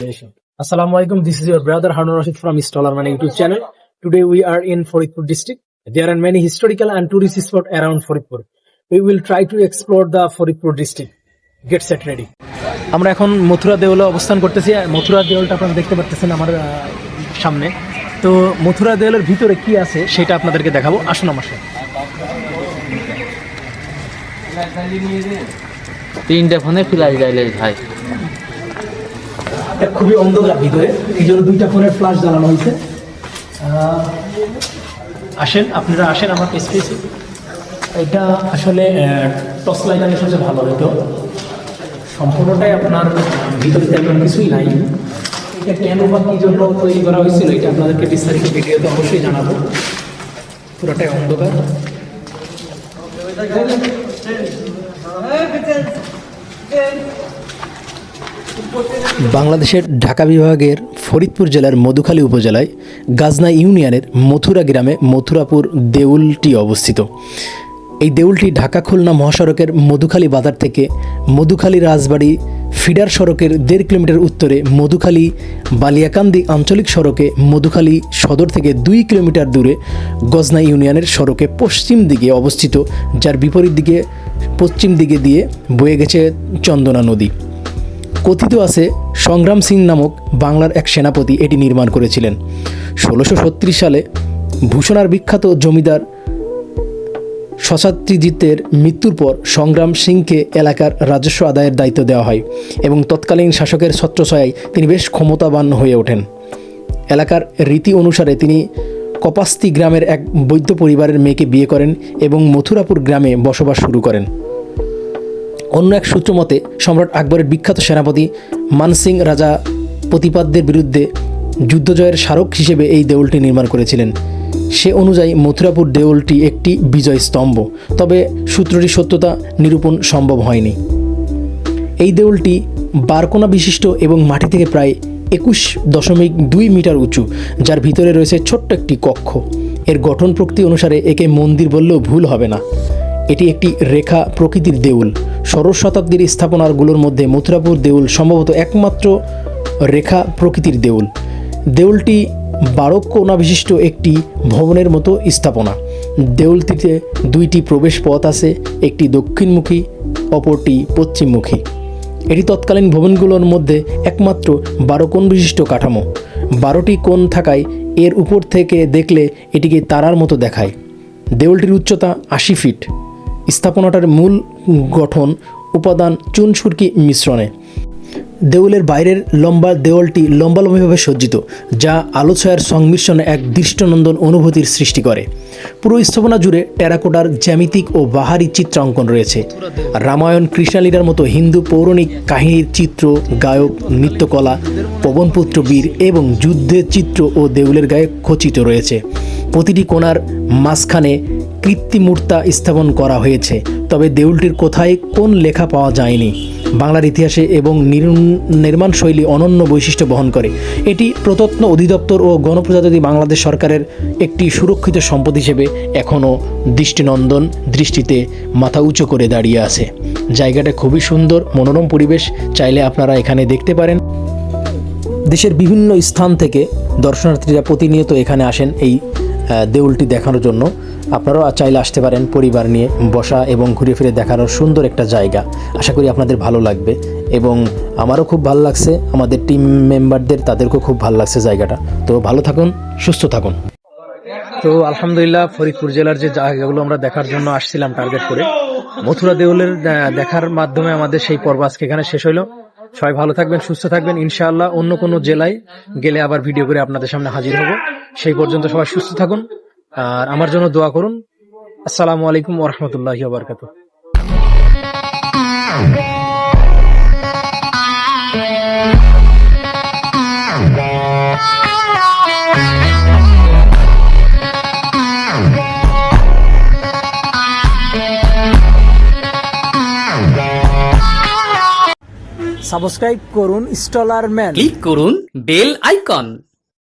Assalamu alaikum. This is your brother Harun Rashid from Installer Man YouTube channel. Today we are in Faridpur district. There are many historical and tourist spots around Faridpur. We will try to explore the Faridpur district. Get set ready. আমরা এখন মথুরা দেওলে অবস্থান করতেছি। মথুরা দেওলটা আপনারা দেখতে পাচ্ছেন আমার সামনে। তো মথুরা দেওলের ভিতরে কি আছে সেটা আপনাদেরকে দেখাবো। আসুন আমার সাথে। তিনটে ফোনে ফ্ল্যাশ জ্বালিয়ে ভাই, খুবই অন্ধকার ভিতরে, এই জন্য দুইটা ফোনের ফ্ল্যাশ জ্বালানো হয়েছে। আসেন আপনারা আসেন আমার স্পেসে। এটা আসলে টর্চ লাইট আনলে সবচেয়ে ভালো হতো। সম্পূর্ণটাই আপনার ভিতরে তেমন কিছুই নাই। এটা কেন বা কী জন্য তৈরি করা হয়েছিল এটা আপনাদেরকে বিস্তারিত ভিডিওতে অবশ্যই জানাবো। পুরোটাই অন্ধকার। বাংলাদেশের ঢাকা বিভাগের ফরিদপুর জেলার মধুখালী উপজেলায় গাজনা ইউনিয়নের মথুরা গ্রামে মথুরাপুর দেউলটি অবস্থিত। এই দেউলটি ঢাকা খুলনা মহাসড়কের মধুখালী বাজার থেকে মধুখালী রাজবাড়ি ফিডার সড়কের 1.5 কিলোমিটার উত্তরে মধুখালী বালিয়াকান্দি আঞ্চলিক সড়কে মধুখালী সদর থেকে 2 কিলোমিটার দূরে গজনা ইউনিয়নের সড়কে পশ্চিম দিকে অবস্থিত, যার বিপরীত দিকে পশ্চিম দিকে দিয়ে বয়ে গেছে চন্দনা নদী। কথিত আছে সংগ্রাম সিং নামক বাংলার এক সেনাপতি এটি নির্মাণ করেছিলেন। 1636 সালে ভূষণার বিখ্যাত জমিদার শশাত্রিজিতের মৃত্যুর পর সংগ্রাম সিংকে এলাকার রাজস্ব আদায়ের দায়িত্ব দেওয়া হয় এবং তৎকালীন শাসকের ছত্রছায়ায় তিনি বেশ ক্ষমতাবান হয়ে ওঠেন। এলাকার রীতি অনুসারে তিনি কপাস্তি গ্রামের এক বৈদ্য পরিবারের মেয়েকে বিয়ে করেন এবং মথুরাপুর গ্রামে বসবাস শুরু করেন। অন্য এক সূত্র মতে সম্রাট আকবরের বিখ্যাত সেনাপতি মানসিং রাজা প্রতিপাদ্যের বিরুদ্ধে যুদ্ধজয়ের স্মারক হিসেবে এই দেউলটি নির্মাণ করেছিলেন। সে অনুযায়ী মথুরাপুর দেউলটি একটি বিজয় স্তম্ভ, তবে সূত্রটির সত্যতা নিরূপণ সম্ভব হয়নি। এই দেউলটি বারকোনা বিশিষ্ট এবং মাটি থেকে প্রায় 21.2 মিটার উঁচু, যার ভিতরে রয়েছে ছোট্ট একটি কক্ষ। এর গঠন প্রকৃতি অনুসারে একে মন্দির বললেও ভুল হবে না। এটি একটি রেখা প্রকৃতির দেউল। ষোড়শ শতাব্দীর স্থাপনাগুলোর মধ্যে মথুরাপুর দেউল সম্ভবত একমাত্র রেখা প্রকৃতির দেউল। দেউলটি 12 কোণা বিশিষ্ট একটি ভবনের মতো স্থাপনা। দেউলটিতে 2টি প্রবেশ পথ আছে, একটি দক্ষিণমুখী, অপরটি পশ্চিমমুখী। এটি তৎকালীন ভবনগুলোর মধ্যে একমাত্র 12 কোণ বিশিষ্ট কাঠামো। 12টি কোণ থাকায় এর উপর থেকে দেখলে এটিকে তারার মতো দেখায়। দেউলটির উচ্চতা 80 ফিট। স্থাপনাটার মূল গঠন উপাদান চুন সুরকি মিশ্রণে। দেউলের বাইরের লম্বা দেওয়ালটি লম্বালম্বিভাবে সজ্জিত, যা আলো ছায়ার সংমিশ্রণে এক দৃষ্টিনন্দন অনুভূতির সৃষ্টি করে। পুরো স্থাপনা জুড়ে টেরাকোটার জ্যামিতিক ও বাহারি চিত্রাঙ্কন রয়েছে। রামায়ণ, কৃষ্ণলীলার মতো হিন্দু পৌরাণিক কাহিনীর চিত্র, গায়ক, নৃত্যকলা, পবনপুত্র বীর এবং যুদ্ধের চিত্র ও দেউলের গায়ে খচিত রয়েছে। প্রতিটি কোণার মাঝখানে কৃত্রিমূর্তা স্থাপন করা হয়েছে, তবে দেউলটির কোথায় কোন লেখা পাওয়া যায়নি। বাংলার ইতিহাসে এবং নির্মাণ শৈলী অনন্য বৈশিষ্ট্য বহন করে। এটি প্রত্নতত্ত্ব অধিদপ্তর ও গণপ্রজাতন্ত্রী বাংলাদেশ সরকারের একটি সুরক্ষিত সম্পদ হিসেবে এখনও দৃষ্টিনন্দন দৃষ্টিতে মাথা উঁচু করে দাঁড়িয়ে আছে। জায়গাটা খুবই সুন্দর, মনোরম পরিবেশ। চাইলে আপনারা এখানে দেখতে পারেন। দেশের বিভিন্ন স্থান থেকে দর্শনার্থীরা প্রতিনিয়ত এখানে আসেন এই দেউলটি দেখানোর জন্য। আপনারাও চাইলে আসতে পারেন পরিবার নিয়ে। বসা এবং ঘুরে ফিরে দেখানোর সুন্দর একটা জায়গা। আশা করি আপনাদের ভালো লাগবে এবং আমারও খুব ভালো লাগছে, আমাদের টিম মেম্বারদের তাদেরকেও খুব ভালো লাগছে জায়গাটা। তো ভালো থাকুন, সুস্থ থাকুন। তো আলহামদুলিল্লাহ, ফরিদপুর জেলার যে জায়গাগুলো আমরা দেখার জন্য আসছিলাম টার্গেট করে, মথুরা দেউলের দেখার মাধ্যমে আমাদের সেই পর্ব আজকে এখানে শেষ হলো। সবাই ভালো থাকবেন, সুস্থ থাকবেন। ইনশাআল্লাহ অন্য কোনো জেলায় গেলে আবার ভিডিও করে আপনাদের সামনে হাজির হব। সেই পর্যন্ত সবাই সুস্থ থাকুন আর আমার জন্য দোয়া করুন। আসসালামু আলাইকুম ওয়া রাহমাতুল্লাহি ওয়া বারাকাতুহু। সাবস্ক্রাইব করুন ইনস্টলার ম্যান, ক্লিক করুন বেল আইকন।